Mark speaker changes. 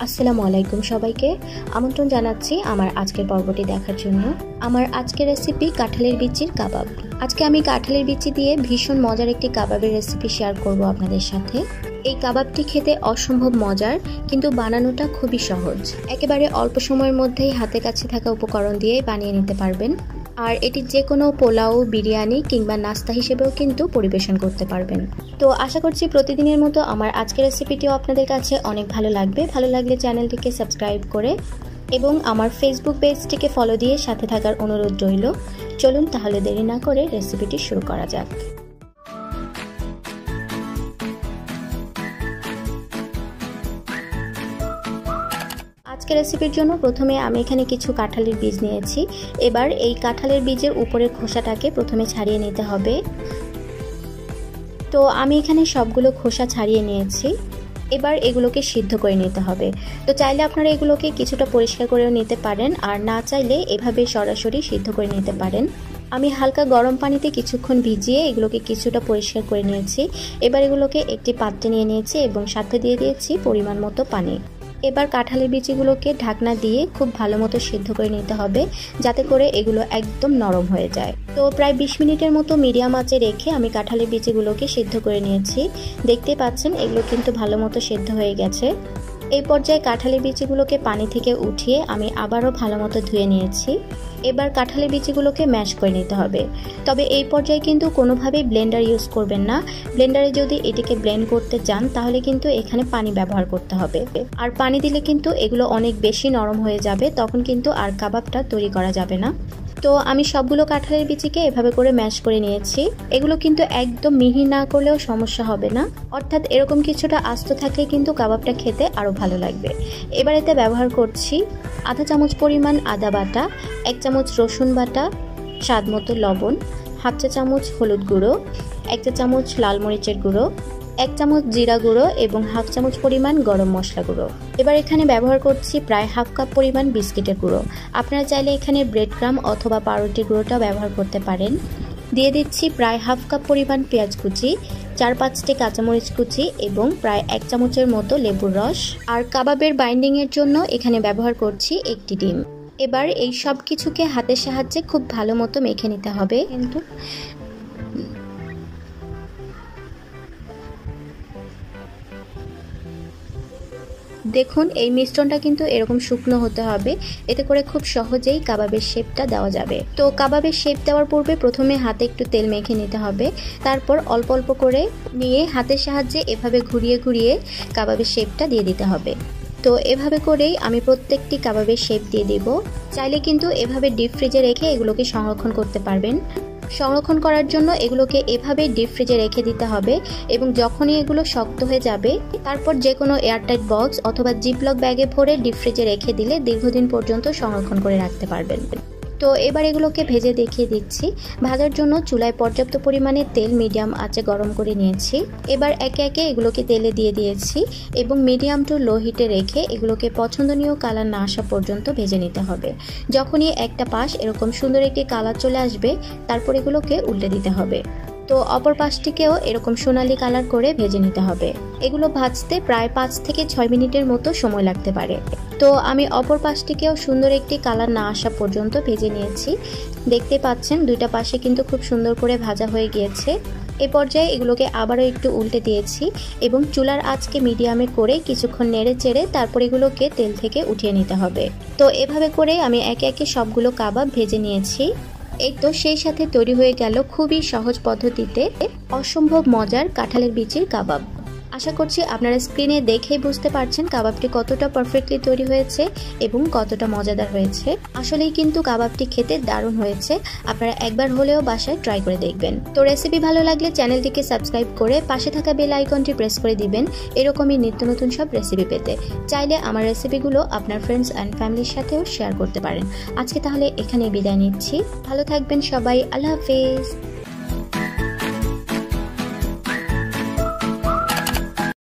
Speaker 1: আসসালামু আলাইকুম সবাইকে আমন্ত্রণ জানাচ্ছি আমার আজকের পর্বটি দেখার জন্য। আমার আজকের রেসিপি কাঁঠালের বিচির কাবাব। আজকে আমি কাঁঠালের বিচি দিয়ে ভীষণ মজার একটি কাবাবের রেসিপি শেয়ার করব আপনাদের সাথে। এই কাবাবটি খেতে অসম্ভব মজার, কিন্তু বানানোটা খুবই সহজ। একেবারে অল্প সময়ের মধ্যেই হাতে কাছে থাকা উপকরণ দিয়ে বানিয়ে নিতে পারবেন। আর এটি যে কোনো পোলাও, বিরিয়ানি কিংবা নাস্তা হিসেবেও কিন্তু পরিবেশন করতে পারবেন। তো আশা করছি প্রতিদিনের মতো আমার আজকের রেসিপিটিও আপনাদের কাছে অনেক ভালো লাগবে। ভালো লাগলে চ্যানেলটিকে সাবস্ক্রাইব করে এবং আমার ফেসবুক পেজটিকে ফলো দিয়ে সাথে থাকার অনুরোধ রইল। চলুন তাহলে দেরি না করে রেসিপিটি শুরু করা যাক। আজকের রেসিপির জন্য প্রথমে আমি এখানে কিছু কাঁঠালের বীজ নিয়েছি। এবার এই কাঁঠালের বীজের উপরের খোসাটাকে প্রথমে ছাড়িয়ে নিতে হবে। তো আমি এখানে সবগুলো খোসা ছাড়িয়ে নিয়েছি। এবার এগুলোকে সিদ্ধ করে নিতে হবে। তো চাইলে আপনারা এগুলোকে কিছুটা পরিষ্কার করেও নিতে পারেন, আর না চাইলে এভাবে সরাসরি সিদ্ধ করে নিতে পারেন। আমি হালকা গরম পানিতে কিছুক্ষণ ভিজিয়ে এগুলোকে কিছুটা পরিষ্কার করে নিয়েছি। এবার এগুলোকে একটি পাত্রে নিয়ে নিয়েছি এবং সাথে দিয়ে দিয়েছি পরিমাণ মতো পানি। এবার কাঁঠালের বিচিগুলোকে ঢাকনা দিয়ে খুব ভালো মতো সিদ্ধ করে নিতে হবে, যাতে করে এগুলো একদম নরম হয়ে যায়। তো প্রায় 20 মিনিটের মতো মিডিয়াম আঁচে রেখে আমি কাঁঠালের বিচিগুলোকে সিদ্ধ করে নিয়েছি। দেখতে পাচ্ছেন এগুলো কিন্তু ভালো মতো সিদ্ধ হয়ে গেছে। এই পর্যায়ে কাঁঠালের বিচিগুলোকে পানি থেকে উঠিয়ে আমি আবারও ভালো মতো ধুয়ে নিয়েছি। এবার কাঁঠালের বিচিগুলোকে ম্যাশ করে নিতে হবে। তবে এই পর্যায়ে কিন্তু কোনোভাবেই ব্লেন্ডার ইউজ করবেন না। ব্লেন্ডারে যদি এটিকে ব্লেন্ড করতে চান তাহলে কিন্তু এখানে পানি ব্যবহার করতে হবে। আর পানি দিলে কিন্তু এগুলো অনেক বেশি নরম হয়ে যাবে, তখন কিন্তু আর কাবাবটা তৈরি করা যাবে না। তো আমি সবগুলো কাঁঠালের বিচিকে এভাবে করে ম্যাশ করে নিয়েছি। এগুলো কিন্তু একদম মিহি না করলেও সমস্যা হবে না, অর্থাৎ এরকম কিছুটা আস্ত থাকলে কিন্তু কাবাবটা খেতে আরও ভালো লাগবে। এবার এতে ব্যবহার করছি আধা চামচ পরিমাণ আদা বাটা, 1 চামচ রসুন বাটা, স্বাদ মতো লবণ, হাফ চা চামচ হলুদ গুঁড়ো, 1 চা চামচ লাল মরিচের গুঁড়ো, 1 চামচ জিরা গুঁড়ো এবং হাফ চামচ পরিমাণ গরম মশলা গুঁড়ো। এবার এখানে ব্যবহার করছি প্রায় হাফ কাপ পরিমাণ বিস্কিটের গুঁড়ো। আপনারা চাইলে এখানে ব্রেড ক্রাম্ব অথবা পাউরুটির গুঁড়োটা ব্যবহার করতে পারেন। দিয়ে দিচ্ছি প্রায় হাফ কাপ পরিমাণ পেঁয়াজ কুচি, 4-5টি কাঁচামরিচ কুচি এবং প্রায় 1 চামচের মতো লেবুর রস। আর কাবাবের বাইন্ডিংয়ের জন্য এখানে ব্যবহার করছি 1টি ডিম। এবার এই সব কিছুকে হাতের সাহায্যে খুব ভালো মতো মেখে নিতে হবে। কিন্তু দেখুন এই মিশ্রণটা কিন্তু এরকম শুকনো হতে হবে, এতে করে খুব সহজেই কাবাবের শেপটা দেওয়া যাবে। তো কাবাবের শেপ দেওয়ার পূর্বে প্রথমে হাতে একটু তেল মেখে নিতে হবে, তারপর অল্প অল্প করে নিয়ে হাতের সাহায্যে এভাবে ঘুরিয়ে ঘুরিয়ে কাবাবের শেপটা দিয়ে দিতে হবে। তো এভাবে করেই আমি প্রত্যেকটি কাবাবের শেপ দিয়ে দিব। চাইলে কিন্তু এভাবে ডিপ ফ্রিজে রেখে এগুলোকে সংরক্ষণ করতে পারবেন। সংরক্ষণ করার জন্য এগুলোকে এভাবে ডিপ ফ্রিজে রেখে দিতে হবে এবং যখনই এগুলো শক্ত হয়ে যাবে তারপর যে কোনো এয়ারটাইট বক্স অথবা জিপলক ব্যাগে ভরে ডিপ ফ্রিজে রেখে দিলে দীর্ঘদিন পর্যন্ত সংরক্ষণ করে রাখতে পারবেন। তো এবার এগুলোকে ভেজে দেখিয়ে দিচ্ছি। ভাজার জন্য চুলায় পর্যাপ্ত পরিমাণে তেল মিডিয়াম আঁচে গরম করে নিয়েছি। এবার একে একে এগুলোকে তেলে দিয়ে দিয়েছি এবং মিডিয়াম টু লো হিটে রেখে এগুলোকে পছন্দনীয় কালার না আসা পর্যন্ত ভেজে নিতে হবে। যখনই একটা পাশ এরকম সুন্দর একটি কালার চলে আসবে তারপর এগুলোকে উল্টে দিতে হবে। তো অপর পাশটিকেও এরকম সোনালী কালার করে ভেজে নিতে হবে। এগুলো ভাজতে প্রায় 5 থেকে 6 মিনিটের মতো সময় লাগতে পারে। তো আমি অপর পাশটিকেও সুন্দর একটি কালার না আসা পর্যন্ত ভেজে নিয়েছি। দেখতে পাচ্ছেন দুইটা পাশে কিন্তু খুব সুন্দর করে ভাজা হয়ে গিয়েছে। এ পর্যায়ে এগুলোকে আবারও একটু উল্টে দিয়েছি এবং চুলার আঁচকে মিডিয়ামে করে কিছুক্ষণ নেড়ে চেড়ে তারপর এগুলোকে তেল থেকে উঠিয়ে নিতে হবে। তো এভাবে করে আমি একে একে সবগুলো কাবাব ভেজে নিয়েছি। এই তো সেই সাথে তৈরি হয়ে গেল খুবই সহজ পদ্ধতিতে অসম্ভব মজার কাঁঠালের বিচির কাবাব। আশা করছি আপনারা স্ক্রিনে দেখেই বুঝতে পারছেন কাবাবটি কতটা পারফেক্টলি তৈরি হয়েছে এবং কতটা মজাদার হয়েছে। আসলেই কিন্তু কাবাবটি খেতে দারুণ হয়েছে। আপনারা একবার হলেও বাসায় ট্রাই করে দেখবেন। তো রেসিপি ভালো লাগলে চ্যানেলটিকে সাবস্ক্রাইব করে পাশে থাকা বেল আইকনটি প্রেস করে দিবেন এরকমই নিত্য নতুন সব রেসিপি পেতে। চাইলে আমার রেসিপিগুলো আপনার ফ্রেন্ডস অ্যান্ড ফ্যামিলির সাথেও শেয়ার করতে পারেন। আজকে তাহলে এখানেই বিদায় নিচ্ছি। ভালো থাকবেন সবাই। আল্লাহ হাফেজ।